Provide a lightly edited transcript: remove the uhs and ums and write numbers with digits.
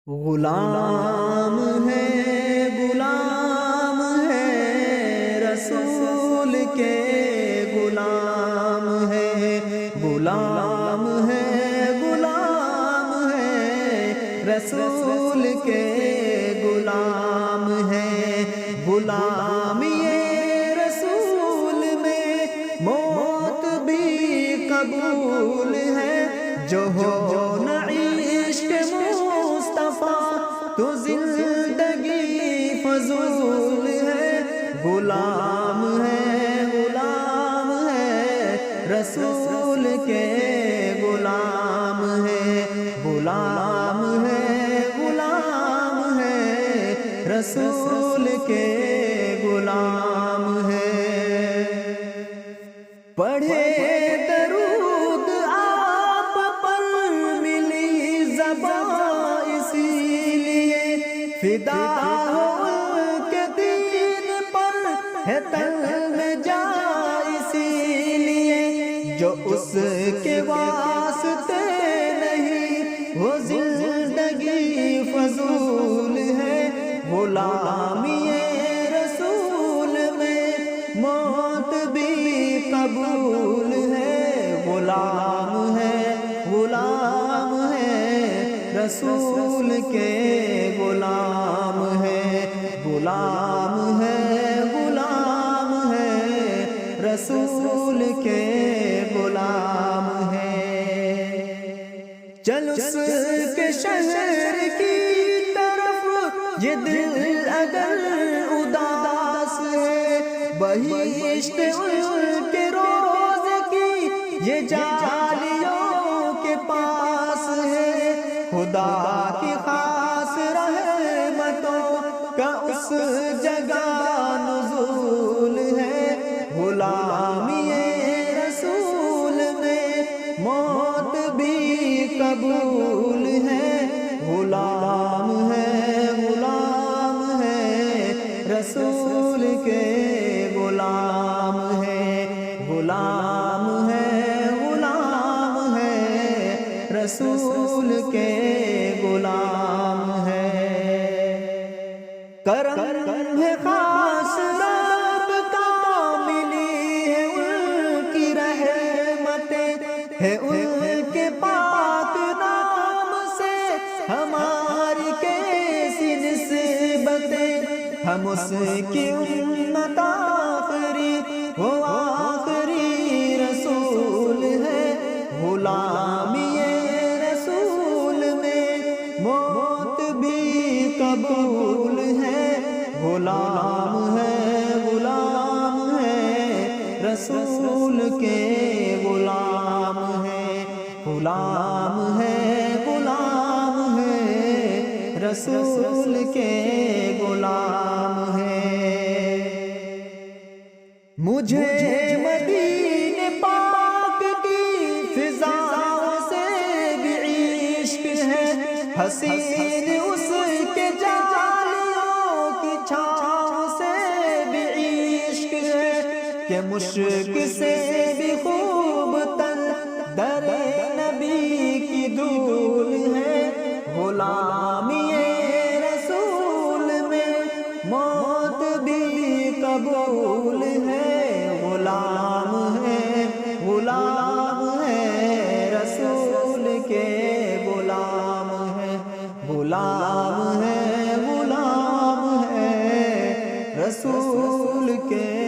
غلام ہے رسول کے غلام ہے رسول کے غلام ہے غلامی رسول میں موت بھی قبول ہے جو ہو نہ عشق مصطفیٰ تو زندگی فضول ہے غلام ہے رسول کے غلام ہے رسول کے غلام ہے پڑھے درود آپ پر ملی زبان اسی لیے فدا ہو کے دین پر ہے تن جا اسی لیے جو اس کے واسطے نہیں وہ زندگی فضول ہے غلامی رسول میں موت بھی قبول ہے غلام ہے رسول کے غلام ہے رسول کے غلام ہے چل اس کے شہر کی طرف یہ دل اگر اداس ہے بہشت ان کے روز کی یہ جالیوں کے پاس ہے خدا کی خاص رحمتوں کا اس جگہ نزول ہے غلامی رسول میں موت بھی قبول ہے غلام ہے رسول کے غلام ہے رسول کے غلام ہے کرم ہے خاص رب کا ملی ہے ان کی رحمتیں ہے ان کے پاک نام سے ہماری کیسی نسبتیں ہم اس کی امت آخری وہ آخری رسول ہے غلامی رسول میں موت بھی قبول ہے غلام ہے رسول کے غلام ہے رسول کے غلام ہے مجھے مدینے پاک کی فضاؤں سے بھی عشق ہے حسین اس کے جالیوں کی چھاؤں سے بھی عشق ہے کہ مشک سے بھی خوب تن در نبی کی دھول ہے غلامی رسول میں موت بھی قبول ہے غلام ہے رسول کے غلام ہے رسول کے